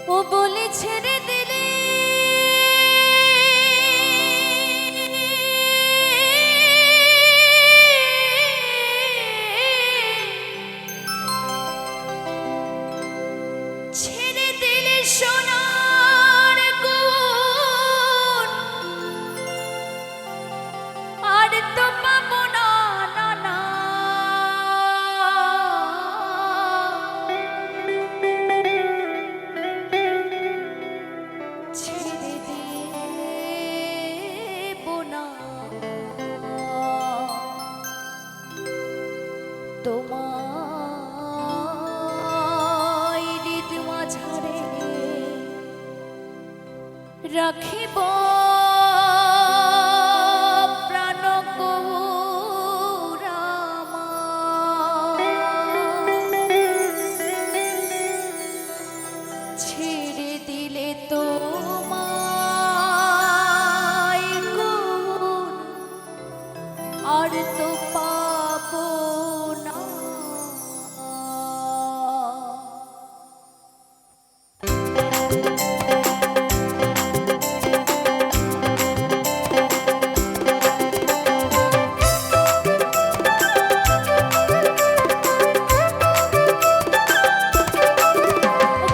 ও বলে ছেড়ে দিলে ছেড়ে দিলে সোনার গুণ আর তো পাবো না না না ছেড়ে দেবো না তোমায় হৃদ মাঝারে রাখিব প্রাণ গৌরামা ছেড়ে দিলে তোমায় গুণ আর তো পাবো না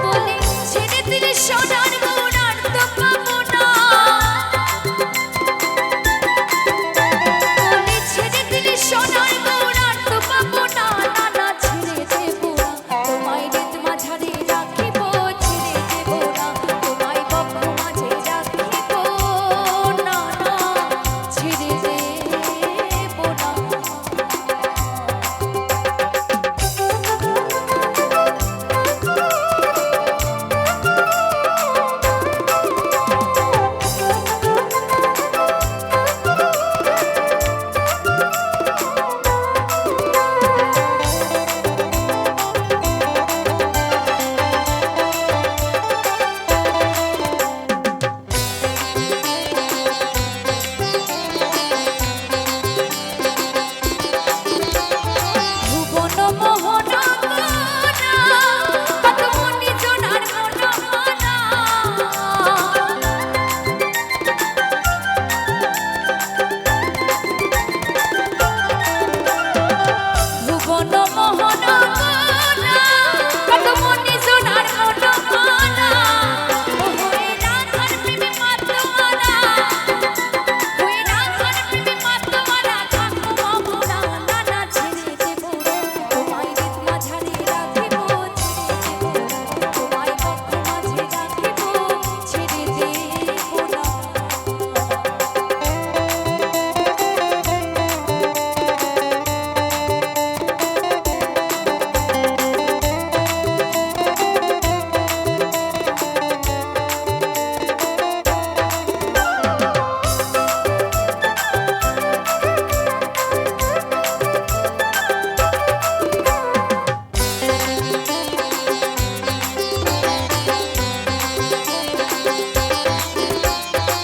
বলে ছেড়ে দিলে সোনার গুণ আর তো পাবো না বলে ছেড়ে দিলে সোনার গুণ আর তো পাবো না না না ছেড়ে দেবো না তোমায় হৃদ মাঝারে রাখিব ছেড়ে দেবো না তোমায় বক্ষ মাঝে রাখিব না না ছেড়ে দেবো না ভুবন মোহন গোনা পদ্মমণি জোনার মনোমনা ভুবন মোহন গোনা পদ্মমণি জোনার মনোমনা হয়ে রাখার প্রেমে মাতোয়ারা হয়ে রাখার প্রেমে মাতোয়ারা থাকবো ভাবনা না না ছেড়ে দেবো না তোমায় হৃদ মাঝারে রাখিব ছেড়ে দেবো না তোমায় বক্ষ মাঝে রাখিব ছেড়ে দেবো না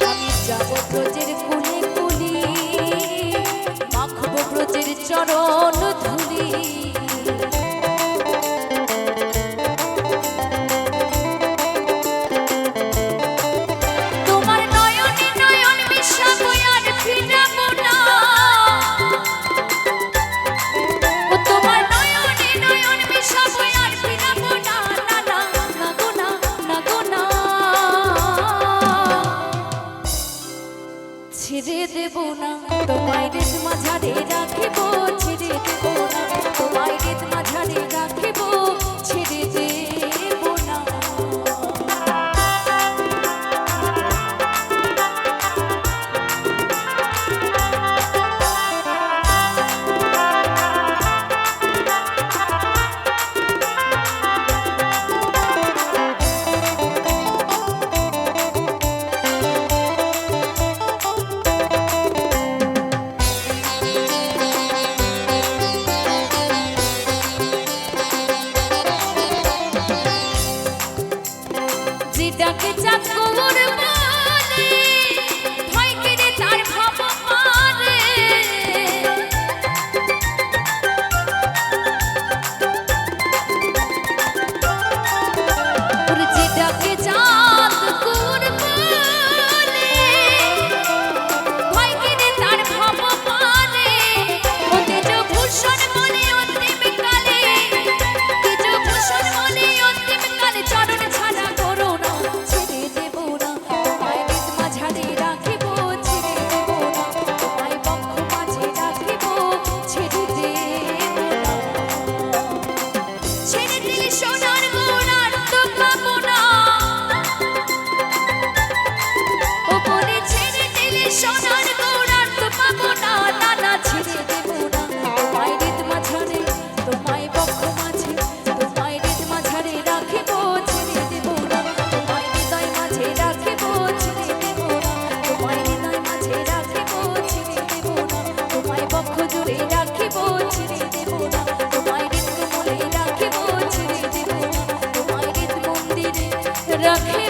আমি যাব ব্রজের কুলে কুলি মাখব ব্রজের চরণ ধুলি তোমার নয়নে নয়ন মিশাবো আর ফিরাবো না ও তোমার নয়নে নয়ন মিশাবো আর ফিরাবো না না না না গো না না গো না ছেড়ে দেবো না তোমায় হৃদ মাঝারে রাখিব ছেড়ে দেবো না তোমায় হৃদ মাঝারে রাখিব ছেড়ে দেবো না যেটাকে চাকর বলে ভয় কেড়ে তার ভাব মারে ওর যেটাকে রাখে